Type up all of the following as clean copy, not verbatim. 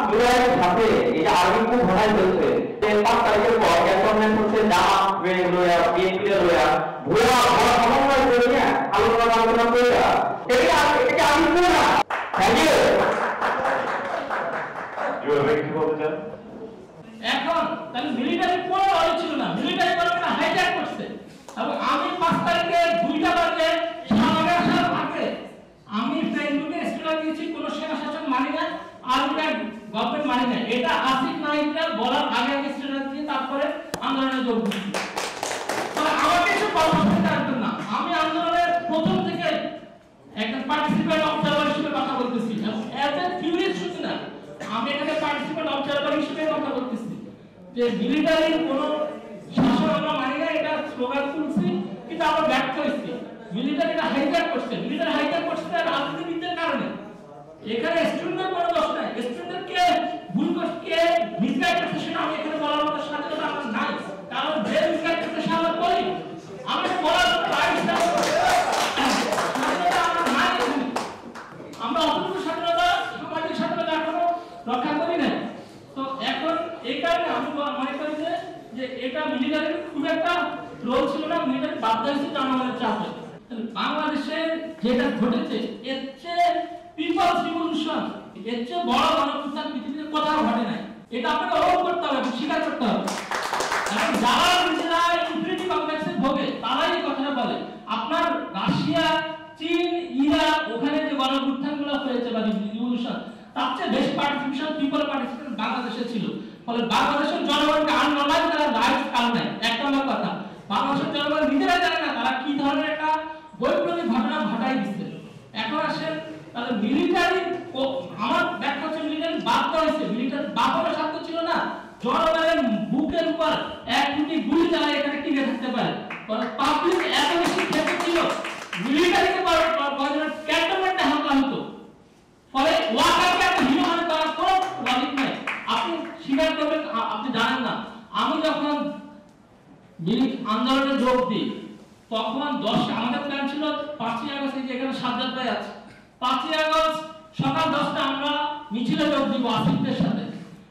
জুলাইয়ের সাথে এই যে আর্মি খুব ঘনায় চলছে যে 5 তারিখের পর ক্যান্টনমেন্ট করছে জামাত লয়া বিএনপি লয়া ভুয়া সমন্বয় করে নিয়ে আলোচনা করে এটা আর্মি করে না। Thank you. কি বলতে চান? এখন তাহলে মিলিটারি কোনো রোল ছিল না, মিলিটারি গভর্নমেন্ট হাইজ্যাক করছে। এবং আমি 5 তারিখে 2টা বাজে সামনে আসার আগে আমি ফেসবুকে স্ট্যাটাস দিয়েছি কোন সেনা শাসন মানি না, আর্মির গভর্নমেন্ট মানি না। এটা আসিফ নাইকরা বলার আগে আমি স্ট্যাটাস দিয়ে তারপরে আন্দোলনে যোগ দিয়েছি। তো আমাকে কিছু পরামর্শ দেওয়ার না, আমি আন্দোলনের প্রথম থেকে একটা পার্টিসিপেন্ট অবজারভার হিসেবে কথা বলতেছি এবং এজ এ ফিউরিয়াস শুধু না, আমি এখানে পার্টিসিপেন্ট অবজারভার হিসেবে কথা বলতেছি যে মিলিটারির কোন শাসন আমরা মানি না, এটা স্লোগান তুলছি কিন্তু আমরা ব্যর্থ হয়েছি। মিলিটারিটা হাইজ্যাক করছে, মিলিটারি হাইজ্যাক করছে রাজনীতিবিদদের কারণে। এখানে স্টুডেন্টের কোনো দোষ নাই, স্টুডেন্টকে ভুল করছে কে মিসগাইড করছে সেটা আমি এখানে বলার মতো স্বাধীনতা আমার নাই, কারণ যে মিসগাইড করছে সে আমরা বলি আমি বলার রাইট স্বাধীনতা আমার নাই। আমরা অতটুকু স্বাধীনতা সামাজিক স্বাধীনতা এখনো রক্ষা করি না। তো এখন এই কারণে আমি মনে করি যে এটা মিলিটারির খুব একটা রোল ছিল না, মিলিটারি বাধ্য হয়েছে জনগণের চাপে। বাংলাদেশে যেটা ঘটেছে এর চেয়ে পিপলস রিভলিউশন, এর চেয়ে বড় গণঅভ্যুত্থান পৃথিবীতে কোথাও ঘটে নাই। এটা আপনাকে অনুভব করতে হবে, স্বীকার করতে হবে। এখন যারা নিজেরা ইনফিনিটি কমপ্লেক্সে ভোগে তারাই এই কথাটা বলে। আপনার রাশিয়া, চীন, ইরাক ওখানে যে গণঅভ্যুত্থানগুলো হয়েছে বা রিভলিউশন, তার চেয়ে বেশি পার্টিসিপেশন পিপল পার্টিসিপেশন বাংলাদেশে ছিল। ফলে বাংলাদেশের জনগণকে আনলনাইজ করার রাইট কারণ নাই। এক নম্বর কথা, বাংলাদেশের জনগণ নিজেরা জানে না তারা কি ধরনের একটা বৈপ্লবিক ঘটনা ঘটাই দিচ্ছে। এখন আসেন তাহলে মিলিটারি, আমার ব্যাখ্যা হচ্ছে মিলিটারি বাধ্য হয়েছে, মিলিটারি বাধ্য সাধ্য ছিল না জনগণের বুকের উপর 1 কোটি গুলি চালায় এখানে টিকে থাকতে পারে। পাবলিক এত বেশি ক্ষেত্র ছিল মিলিটারিকে ক্যান্টনমেন্টে হামলা হতো, ফলে ওয়াকারকে একটা হিরো মানে করার কোনো লজিক নাই। আপনি স্বীকার করবেন, আপনি জানেন না আমি যখন আন্দোলনে যোগ দিই তখন আমাদের প্ল্যান ছিল 5ই আগস্ট এখানে সাজ্জাদ ভাই আছে, 5ই আগস্ট সকাল 10টা আমরা মিছিলে যোগ দিব আসিফদের সাথে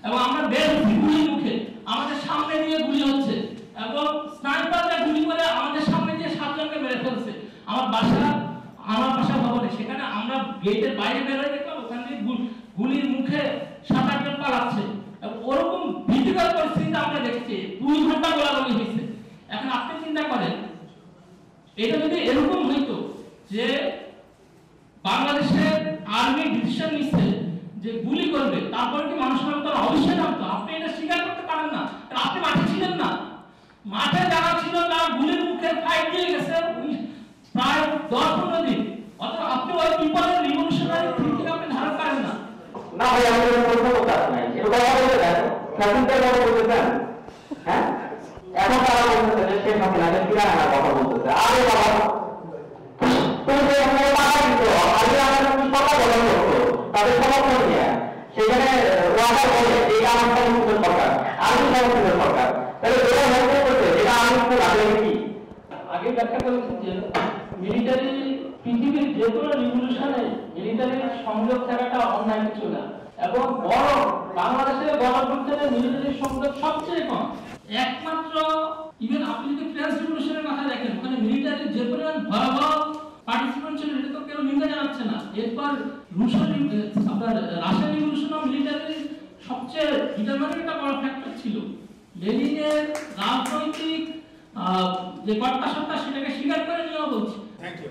এবং আমরা বের হচ্ছি গুলির মুখে, আমাদের সামনে দিয়ে গুলি হচ্ছে এবং স্নাইপাররা গুলি করে আমাদের সামনে দিয়ে 7 জনকে মেরে ফেলছে। আমার বাসা ভবনে, সেখানে আমরা গেটের বাইরে বের হয়ে দেখলাম ওখান থেকে গুলির মুখে 7-8 জন পালাচ্ছে এবং ওরকম ভীতিকর পরিস্থিতি আমরা দেখছি। 2 ঘন্টা গোলাগুলি হয়েছে। এখন আপনি চিন্তা করেন এটা যদি এরকম হইতো যে বাংলাদেশের আর্মি ডিসিশন নিচ্ছে যে গুলি করবে, তারপরে কি মানুষের তো অবশ্যই নামতো। আপনি এটা স্বীকার করতে পারেন না, আপনি মাঠে ছিলেন না। মাঠে যারা ছিল তারা গুলির মুখে ফাইট দিয়ে গেছে প্রায় 10-15 দিন। অথবা আপনি ওই পিপলের রিভলিউশনারি থিংকিং আপনি ধারণ করেন না। না ভাই, আমি কোনো কথা নাই, এটা কথা বলতে দেন, স্বাধীনতার কথা বলতে দেন। হ্যাঁ, এখন তারা বলতেছে যে শেখ হাসিনাকে ফিরায় আনার কথা বলতেছে। আরে বাবা, তুমি যে এখানে টাকা দিত, আগে আমাদের সরকার গঠন করতো তাদের সমর্থন নিয়ে, সেখানে ওয়াকার বলে এটা আমার সমর্থনের সরকার, আমি সমর্থনের সরকার, তাহলে ওরা হেল্প করছে এটা আমি খুব আগে কি আগে ব্যাখ্যা করেছি যে মিলিটারি পৃথিবীর যে কোনো রিভলিউশনে মিলিটারির সংযোগ থাকাটা অন্যায় কিছু না এবং বড় বাংলাদেশের গণঅভ্যুত্থানে মিলিটারির সংযোগ সবচেয়ে কম। একমাত্র ইভেন আপনি যদি ফ্রেঞ্চ রিভলিউশনের কথা দেখেন ওখানে মিলিটারির যে পরিমাণ ভয়াবহ পার্টিসিপেন্ট ছিল এটা তো কেউ নিন্দা জানাচ্ছে না। এরপর রাশিয়ান রিভলিউশনও মিলিটারির সবচেয়ে ডিটারমিনিং একটা বড় ফ্যাক্টর ছিল। লেনিনের রাজনৈতিক যে কর্তা সত্তা সেটাকে স্বীকার করে নিয়েও বলছি। Thank you.